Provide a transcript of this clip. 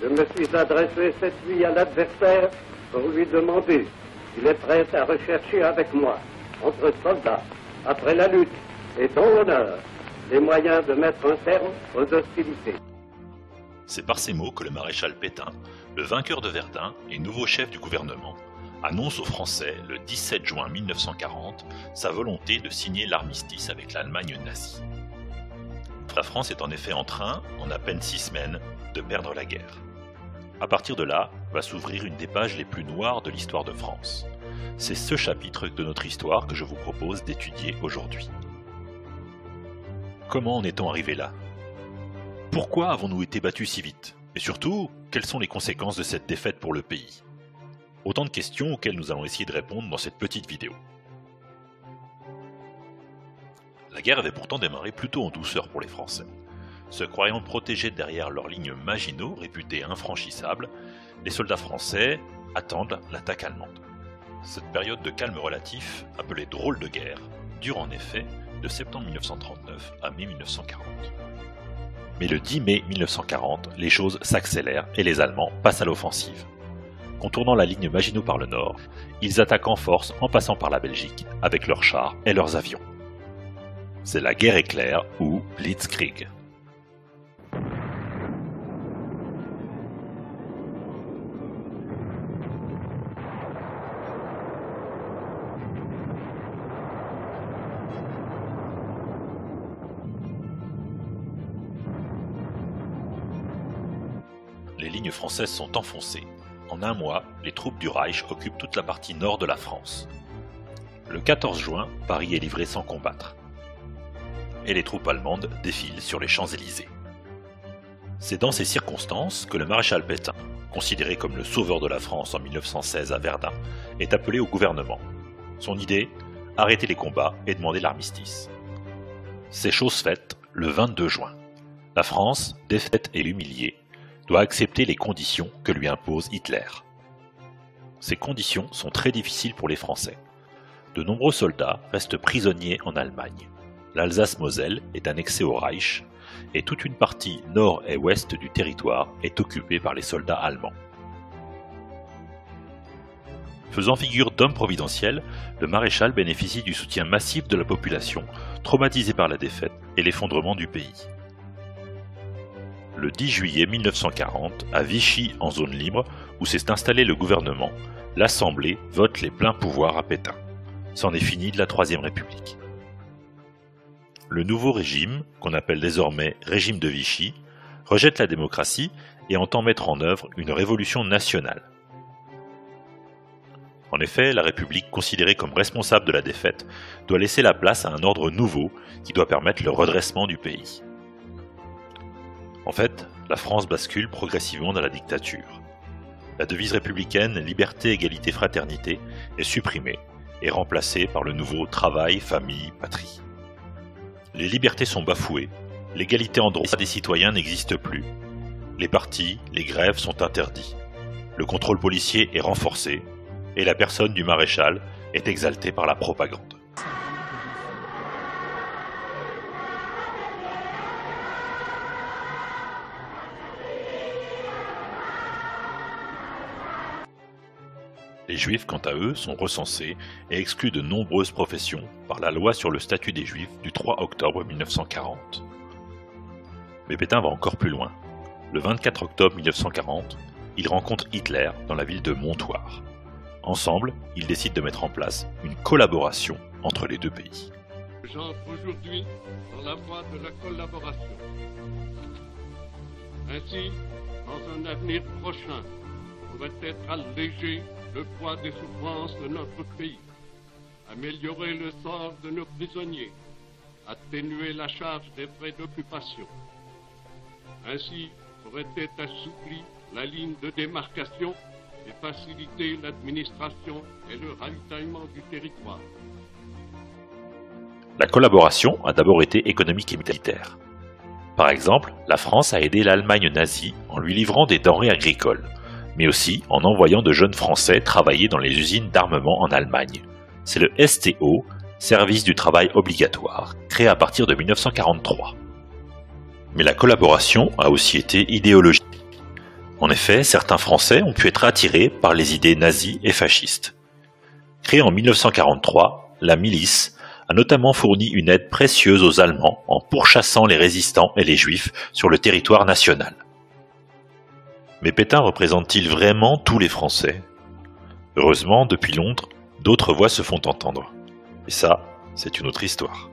Je me suis adressé cette nuit à l'adversaire pour lui demander s'il est prêt à rechercher avec moi, entre soldats, après la lutte et dans l'honneur, les moyens de mettre un terme aux hostilités. C'est par ces mots que le maréchal Pétain, le vainqueur de Verdun et nouveau chef du gouvernement, annonce aux Français le 17 juin 1940 sa volonté de signer l'armistice avec l'Allemagne nazie. La France est en effet en train, en à peine 6 semaines, de perdre la guerre. À partir de là, va s'ouvrir une des pages les plus noires de l'histoire de France. C'est ce chapitre de notre histoire que je vous propose d'étudier aujourd'hui. Comment en est-on arrivé là? Pourquoi avons-nous été battus si vite? Et surtout, quelles sont les conséquences de cette défaite pour le pays? Autant de questions auxquelles nous allons essayer de répondre dans cette petite vidéo. La guerre avait pourtant démarré plutôt en douceur pour les Français. Se croyant protégés derrière leurs lignes Maginot, réputées infranchissables, les soldats français attendent l'attaque allemande. Cette période de calme relatif, appelée drôle de guerre, dure en effet de septembre 1939 à mai 1940. Mais le 10 mai 1940, les choses s'accélèrent et les Allemands passent à l'offensive. Contournant la ligne Maginot par le nord, ils attaquent en force en passant par la Belgique avec leurs chars et leurs avions. C'est la guerre éclair ou Blitzkrieg. Les lignes françaises sont enfoncées. En un mois, les troupes du Reich occupent toute la partie nord de la France. Le 14 juin, Paris est livré sans combattre. Et les troupes allemandes défilent sur les Champs-Élysées. C'est dans ces circonstances que le maréchal Pétain, considéré comme le sauveur de la France en 1916 à Verdun, est appelé au gouvernement. Son idée, arrêter les combats et demander l'armistice. C'est chose faite le 22 juin. La France, défaite et humiliée, doit accepter les conditions que lui impose Hitler. Ces conditions sont très difficiles pour les Français. De nombreux soldats restent prisonniers en Allemagne. L'Alsace-Moselle est annexée au Reich et toute une partie nord et ouest du territoire est occupée par les soldats allemands. Faisant figure d'homme providentiel, le maréchal bénéficie du soutien massif de la population, traumatisée par la défaite et l'effondrement du pays. Le 10 juillet 1940, à Vichy, en zone libre, où s'est installé le gouvernement, l'Assemblée vote les pleins pouvoirs à Pétain. C'en est fini de la Troisième République. Le nouveau régime, qu'on appelle désormais régime de Vichy, rejette la démocratie et entend mettre en œuvre une révolution nationale. En effet, la République, considérée comme responsable de la défaite, doit laisser la place à un ordre nouveau qui doit permettre le redressement du pays. En fait, la France bascule progressivement dans la dictature. La devise républicaine « Liberté, égalité, fraternité » est supprimée et remplacée par le nouveau « Travail, famille, patrie ». Les libertés sont bafouées, l'égalité en droit des citoyens n'existe plus, les partis, les grèves sont interdits, le contrôle policier est renforcé et la personne du maréchal est exaltée par la propagande. Les Juifs, quant à eux, sont recensés et exclus de nombreuses professions par la loi sur le statut des Juifs du 3 octobre 1940. Mais Pétain va encore plus loin. Le 24 octobre 1940, il rencontre Hitler dans la ville de Montoire. Ensemble, ils décident de mettre en place une collaboration entre les deux pays. J'entre aujourd'hui dans la voie de la collaboration. Ainsi, dans un avenir prochain, pourrait être allégé le poids des souffrances de notre pays, améliorer le sort de nos prisonniers, atténuer la charge des frais d'occupation. Ainsi pourrait être assouplie la ligne de démarcation et faciliter l'administration et le ravitaillement du territoire. La collaboration a d'abord été économique et militaire. Par exemple, la France a aidé l'Allemagne nazie en lui livrant des denrées agricoles, mais aussi en envoyant de jeunes Français travailler dans les usines d'armement en Allemagne. C'est le STO, Service du travail obligatoire, créé à partir de 1943. Mais la collaboration a aussi été idéologique. En effet, certains Français ont pu être attirés par les idées nazies et fascistes. Créée en 1943, la milice a notamment fourni une aide précieuse aux Allemands en pourchassant les résistants et les Juifs sur le territoire national. Mais Pétain représente-t-il vraiment tous les Français? Heureusement, depuis Londres, d'autres voix se font entendre. Et ça, c'est une autre histoire.